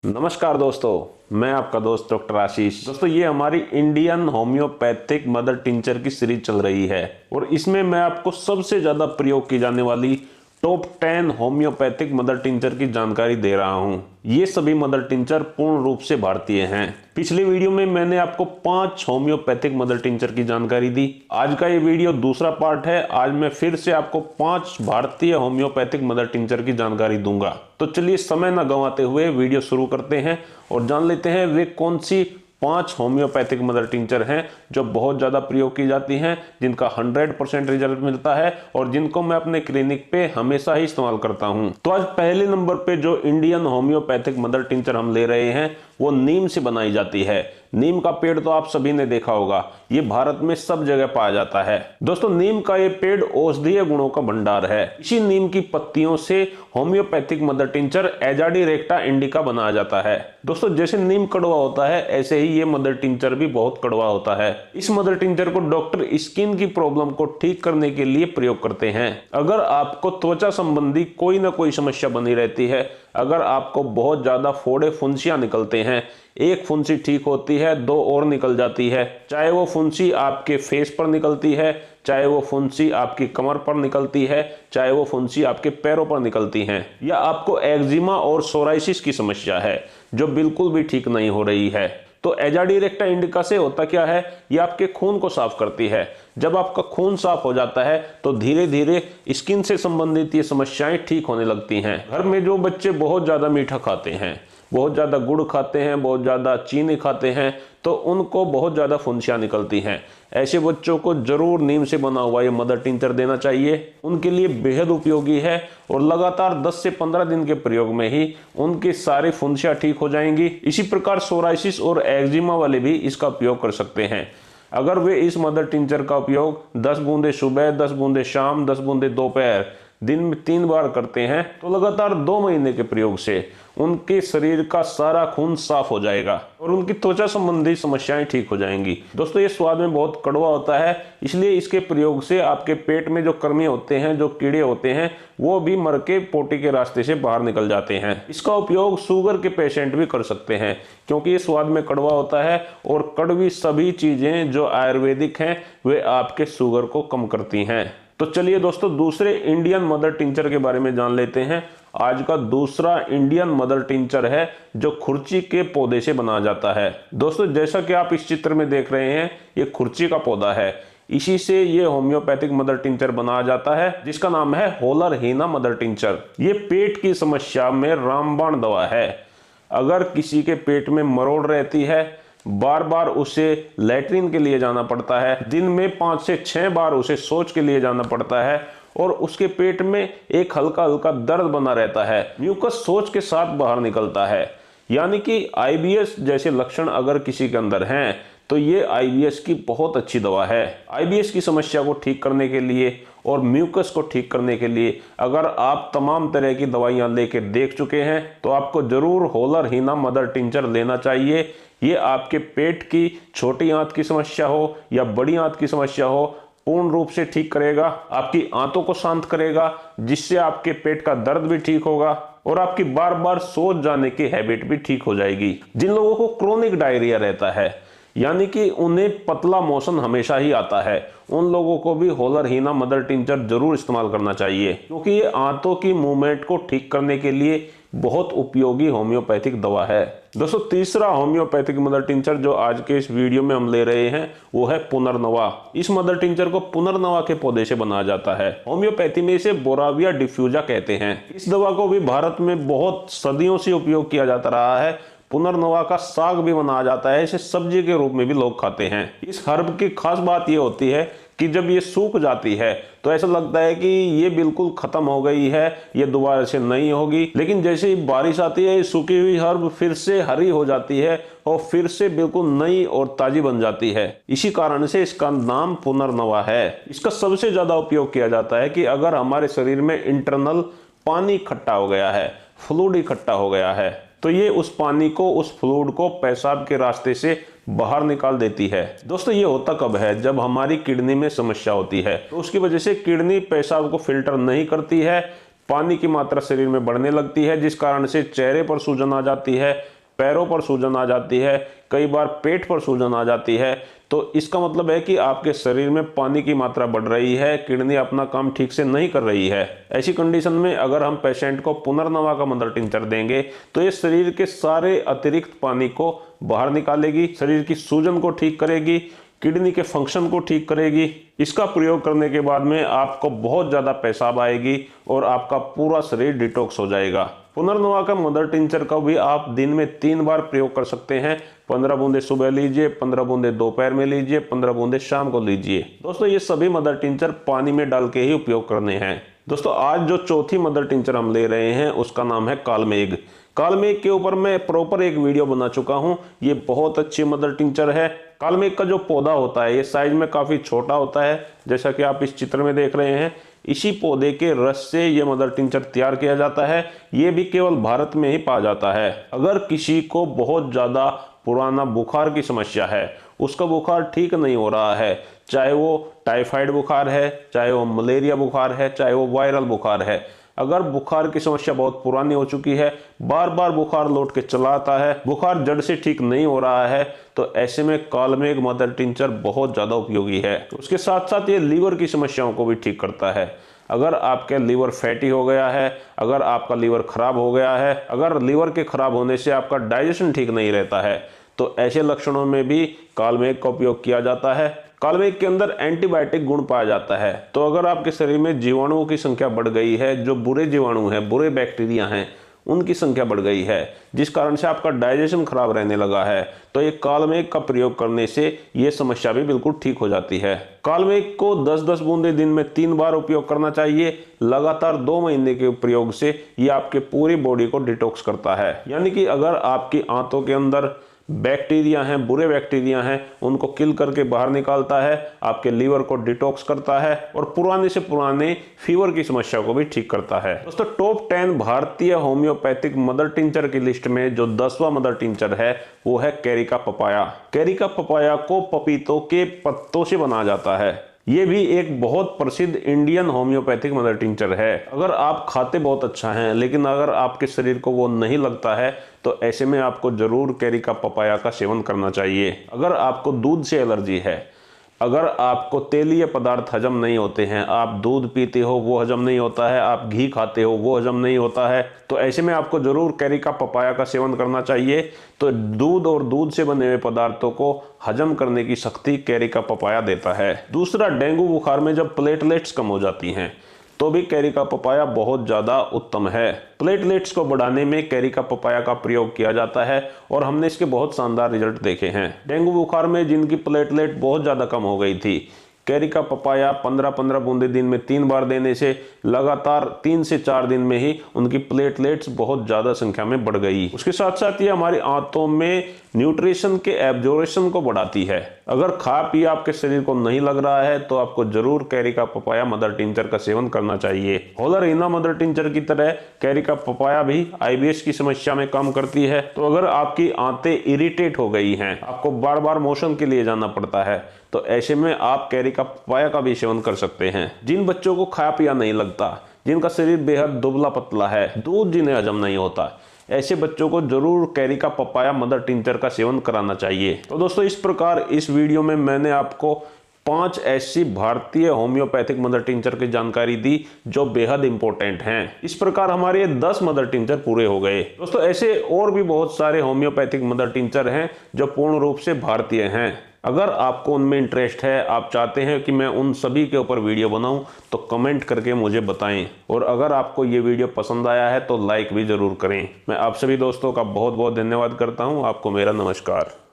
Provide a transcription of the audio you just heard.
नमस्कार दोस्तों, मैं आपका दोस्त डॉक्टर आशीष। दोस्तों, ये हमारी इंडियन होम्योपैथिक मदर टिंचर की सीरीज चल रही है और इसमें मैं आपको सबसे ज्यादा प्रयोग की जाने वाली टॉप 10 होम्योपैथिक मदर टिंचर की जानकारी दे रहा हूं। ये सभी मदर टिंचर पूर्ण रूप से भारतीय हैं। पिछले वीडियो में मैंने आपको 5 होम्योपैथिक मदर टिंचर की जानकारी दी। आज का ये वीडियो दूसरा पार्ट है। आज मैं फिर से आपको 5 भारतीय होम्योपैथिक मदर टिंचर की जानकारी दूंगा। तो चलिए समय न गंवाते हुए वीडियो शुरू करते हैं और जान लेते हैं वे कौन सी 5 होम्योपैथिक मदर टिंचर हैं जो बहुत ज़्यादा प्रयोग की जाती हैं, जिनका 100% रिजल्ट मिलता है और जिनको मैं अपने क्लिनिक पे हमेशा ही इस्तेमाल करता हूं। तो आज पहले नंबर पे जो इंडियन होम्योपैथिक मदर टिंचर हम ले रहे हैं वो नीम से बनाई जाती है। नीम का पेड़ तो आप सभी ने देखा होगा, ये भारत में सब जगह पाया जाता है। दोस्तों, नीम का ये पेड़ औषधीय गुणों का भंडार है। इसी नीम की पत्तियों से homeopathic mother tincture Azadirachta indica बनाया जाता है। दोस्तों, जैसे नीम कड़वा होता है ऐसे ही ये मदर टिंचर भी बहुत कड़वा होता है। इस मदर टिंचर को डॉक्टर स्किन की प्रॉब्लम को ठीक करने के लिए प्रयोग करते हैं। अगर आपको त्वचा संबंधी कोई ना कोई समस्या बनी रहती है, अगर आपको बहुत ज्यादा फोड़े फुंसियां निकलते हैं, एक फुंसी ठीक होती है 2 और निकल जाती है, चाहे वो फुंसी आपके फेस पर निकलती है, चाहे वो फुंसी आपकी कमर पर निकलती है, चाहे वो फुंसी आपके पैरों पर निकलती हैं, या आपको एक्जिमा और सोराइसिस की समस्या है जो बिल्कुल भी ठीक नहीं हो रही है, तो एजाडी रेक्टा इंडिका से होता क्या है, ये आपके खून को साफ करती है। जब आपका खून साफ हो जाता है तो धीरे धीरे स्किन से संबंधित ये समस्याएं ठीक होने लगती हैं। घर में जो बच्चे बहुत ज्यादा मीठा खाते हैं, बहुत ज़्यादा गुड़ खाते हैं, बहुत ज़्यादा चीनी खाते हैं, तो उनको बहुत ज़्यादा फुंसियाँ निकलती हैं। ऐसे बच्चों को जरूर नीम से बना हुआ ये मदर टिंचर देना चाहिए। उनके लिए बेहद उपयोगी है और लगातार 10 से 15 दिन के प्रयोग में ही उनकी सारी फुंसियाँ ठीक हो जाएंगी। इसी प्रकार सोराइसिस और एक्जिमा वाले भी इसका उपयोग कर सकते हैं। अगर वे इस मदर टिंचर का उपयोग 10 बूंदे सुबह, 10 बूंदे शाम, 10 बूंदे दोपहर, दिन में 3 बार करते हैं तो लगातार 2 महीने के प्रयोग से उनके शरीर का सारा खून साफ हो जाएगा और उनकी त्वचा संबंधी समस्याएं ठीक हो जाएंगी। दोस्तों, ये स्वाद में बहुत कड़वा होता है, इसलिए इसके प्रयोग से आपके पेट में जो कृमि होते हैं, जो कीड़े होते हैं, वो भी मर के पोटी के रास्ते से बाहर निकल जाते हैं। इसका उपयोग शुगर के पेशेंट भी कर सकते हैं क्योंकि ये स्वाद में कड़वा होता है और कड़वी सभी चीजें जो आयुर्वेदिक हैं वे आपके शुगर को कम करती हैं। तो चलिए दोस्तों, दूसरे इंडियन मदर टिंचर के बारे में जान लेते हैं। आज का दूसरा इंडियन मदर टिंचर है जो खुर्ची के पौधे से बनाया जाता है। दोस्तों, जैसा कि आप इस चित्र में देख रहे हैं, ये खुर्ची का पौधा है। इसी से ये होम्योपैथिक मदर टिंचर बनाया जाता है जिसका नाम है होलर हीना मदर टिंचर। ये पेट की समस्या में रामबाण दवा है। अगर किसी के पेट में मरोड़ रहती है, बार बार उसे लैट्रिन के लिए जाना पड़ता है, दिन में 5 से 6 बार उसे शौच के लिए जाना पड़ता है और उसके पेट में एक हल्का हल्का दर्द बना रहता है, म्यूकस शौच के साथ बाहर निकलता है, यानी कि आईबीएस जैसे लक्षण अगर किसी के अंदर हैं तो ये आईबीएस की बहुत अच्छी दवा है। आईबीएस की समस्या को ठीक करने के लिए और म्यूकस को ठीक करने के लिए अगर आप तमाम तरह की दवाइयां लेके देख चुके हैं तो आपको जरूर होलर हीना मदर टिंचर लेना चाहिए। ये आपके पेट की छोटी आंत की समस्या हो या बड़ी आंत की समस्या हो, पूर्ण रूप से ठीक करेगा, आपकी आंतों को शांत करेगा, जिससे आपके पेट का दर्द भी ठीक होगा और आपकी बार बार शौच जाने की हैबिट भी ठीक हो जाएगी। जिन लोगों को क्रोनिक डायरिया रहता है, यानी कि उन्हें पतला मोशन हमेशा ही आता है, उन लोगों को भी होलर हीना मदर टिंचर जरूर इस्तेमाल करना चाहिए क्योंकि ये आंतों की मूवमेंट को ठीक करने के लिए बहुत उपयोगी होम्योपैथिक दवा है। दोस्तों, तीसरा होम्योपैथिक मदर टिंचर जो आज के इस वीडियो में हम ले रहे हैं वो है पुनर्नवा। इस मदर टिंचर को पुनर्नवा के पौधे से बनाया जाता है। होम्योपैथी में इसे बोराविया डिफ्यूजा कहते हैं। इस दवा को भी भारत में बहुत सदियों से उपयोग किया जाता रहा है। पुनर्नवा का साग भी बनाया जाता है, इसे सब्जी के रूप में भी लोग खाते हैं। इस हर्ब की खास बात यह होती है कि जब ये सूख जाती है तो ऐसा लगता है कि ये बिल्कुल खत्म हो गई है, ये दोबारा से नहीं होगी, लेकिन जैसे ही बारिश आती है ये सूखी हुई हर्ब फिर से हरी हो जाती है और फिर से बिल्कुल नई और ताजी बन जाती है। इसी कारण से इसका नाम पुनर्नवा है। इसका सबसे ज्यादा उपयोग किया जाता है कि अगर हमारे शरीर में इंटरनल पानी इकट्ठा हो गया है, फ्लूइड इकट्ठा हो गया है, तो ये उस पानी को, उस फ्लूइड को पेशाब के रास्ते से बाहर निकाल देती है। दोस्तों, ये होता कब है? जब हमारी किडनी में समस्या होती है तो उसकी वजह से किडनी पेशाब को फिल्टर नहीं करती है, पानी की मात्रा शरीर में बढ़ने लगती है, जिस कारण से चेहरे पर सूजन आ जाती है, पैरों पर सूजन आ जाती है, कई बार पेट पर सूजन आ जाती है। तो इसका मतलब है कि आपके शरीर में पानी की मात्रा बढ़ रही है, किडनी अपना काम ठीक से नहीं कर रही है। ऐसी कंडीशन में अगर हम पेशेंट को पुनर्नवा का मदर टिंचर देंगे तो ये शरीर के सारे अतिरिक्त पानी को बाहर निकालेगी, शरीर की सूजन को ठीक करेगी, किडनी के फंक्शन को ठीक करेगी। इसका प्रयोग करने के बाद में आपको बहुत ज़्यादा पेशाब आएगी और आपका पूरा शरीर डिटॉक्स हो जाएगा। पुनर्नवा का मदर टिंचर का भी आप दिन में 3 बार प्रयोग कर सकते हैं। 15 बूंदे सुबह लीजिए, 15 बूंदे दोपहर में लीजिए, 15 बूंदे शाम को लीजिए। दोस्तों ये सभी मदर टिंचर पानी में डाल के ही उपयोग करने हैं। दोस्तों आज जो चौथी मदर टिंचर हम ले रहे हैं उसका नाम है कालमेघ। कालमेघ के ऊपर मैं प्रॉपर एक वीडियो बना चुका हूं। ये बहुत अच्छी मदर टिंचर है। कालमेघ का जो पौधा होता है ये साइज में काफी छोटा होता है, जैसा कि आप इस चित्र में देख रहे हैं। इसी पौधे के रस से ये मदर टिंचर तैयार किया जाता है। ये भी केवल भारत में ही पाया जाता है। अगर किसी को बहुत ज्यादा पुराना बुखार की समस्या है, उसका बुखार ठीक नहीं हो रहा है, चाहे वो टाइफाइड बुखार है, चाहे वो मलेरिया बुखार है, चाहे वो वायरल बुखार है, अगर बुखार की समस्या बहुत पुरानी हो चुकी है, बार बार बुखार लौट के चला आता है, बुखार जड़ से ठीक नहीं हो रहा है, तो ऐसे में कालमेघ मदर टिंचर बहुत ज़्यादा उपयोगी है। उसके साथ साथ ये लीवर की समस्याओं को भी ठीक करता है। अगर आपके लीवर फैटी हो गया है, अगर आपका लीवर खराब हो गया है, अगर लीवर के खराब होने से आपका डाइजेशन ठीक नहीं रहता है, तो ऐसे लक्षणों में भी कालमेघ का उपयोग किया जाता है। कालमेघ के अंदर एंटीबायोटिक गुण पाया जाता है। तो अगर आपके शरीर में जीवाणुओं की संख्या बढ़ गई है, जो बुरे जीवाणु हैं, बुरे बैक्टीरिया हैं, उनकी संख्या बढ़ गई है, जिस कारण से आपका डाइजेशन खराब रहने लगा है, तो ये कालमेघ का प्रयोग करने से ये समस्या भी बिल्कुल ठीक हो जाती है। कालमेघ को 10-10 बूंदे दिन में 3 बार उपयोग करना चाहिए। लगातार 2 महीने के प्रयोग से ये आपके पूरी बॉडी को डिटॉक्स करता है। यानी कि अगर आपकी आंतों के अंदर बैक्टीरिया हैं, बुरे बैक्टीरिया हैं, उनको किल करके बाहर निकालता है, आपके लीवर को डिटॉक्स करता है और पुराने से पुराने फीवर की समस्या को भी ठीक करता है। दोस्तों टॉप 10 भारतीय होम्योपैथिक मदर टिंचर की लिस्ट में जो 10वां मदर टिंचर है वो है कैरिका पपाया। कैरिका पपाया को पपीतों के पत्तों से बनाया जाता है। ये भी एक बहुत प्रसिद्ध इंडियन होम्योपैथिक मदर टिंचर है। अगर आप खाते बहुत अच्छा हैं लेकिन अगर आपके शरीर को वो नहीं लगता है तो ऐसे में आपको जरूर कैरिका पपाया का सेवन करना चाहिए। अगर आपको दूध से एलर्जी है, अगर आपको तेलीय पदार्थ हजम नहीं होते हैं, आप दूध पीते हो वो हजम नहीं होता है, आप घी खाते हो वो हजम नहीं होता है, तो ऐसे में आपको जरूर कैरिका पपाया का सेवन करना चाहिए। तो दूध और दूध से बने हुए पदार्थों को हजम करने की शक्ति कैरिका पपाया देता है। दूसरा, डेंगू बुखार में जब प्लेटलेट्स कम हो जाती हैं तो भी कैरिका पपाया बहुत ज़्यादा उत्तम है। प्लेटलेट्स को बढ़ाने में कैरिका पपाया का प्रयोग किया जाता है और हमने इसके बहुत शानदार रिजल्ट देखे हैं। डेंगू बुखार में जिनकी प्लेटलेट बहुत ज़्यादा कम हो गई थी, कैरिका पपाया 15-15 बूंदे दिन में 3 बार देने से लगातार 3 से 4 दिन में ही उनकी प्लेटलेट्स बहुत ज़्यादा संख्या में बढ़ गई। उसके साथ साथ ये हमारी आंतों में न्यूट्रिशन के एब्जॉर्प्शन को बढ़ाती है। अगर खा पी आपके शरीर को नहीं लग रहा है तो आपको जरूर कैरिका पपाया मदर टिंचर का सेवन करना चाहिए। होलरहिना मदर टिंचर की तरह कैरिका पपाया भी IBS की समस्या में काम करती है। तो अगर आपकी आंतें इरिटेट हो गई हैं, आपको बार बार मोशन के लिए जाना पड़ता है, तो ऐसे में आप कैरिका पपाया का भी सेवन कर सकते हैं। जिन बच्चों को खा पिया नहीं लगता, जिनका शरीर बेहद दुबला पतला है, दूध जिन्हें हजम नहीं होता, ऐसे बच्चों को जरूर कैरिका पपाया मदर टिंचर का सेवन कराना चाहिए। तो दोस्तों इस प्रकार इस वीडियो में मैंने आपको 5 ऐसी भारतीय होम्योपैथिक मदर टिंचर की जानकारी दी जो बेहद इंपॉर्टेंट हैं। इस प्रकार हमारे 10 मदर टिंचर पूरे हो गए। दोस्तों ऐसे और भी बहुत सारे होम्योपैथिक मदर टिंचर हैं जो पूर्ण रूप से भारतीय हैं। अगर आपको उनमें इंटरेस्ट है, आप चाहते हैं कि मैं उन सभी के ऊपर वीडियो बनाऊं, तो कमेंट करके मुझे बताएं। और अगर आपको ये वीडियो पसंद आया है तो लाइक भी जरूर करें। मैं आप सभी दोस्तों का बहुत बहुत धन्यवाद करता हूं। आपको मेरा नमस्कार।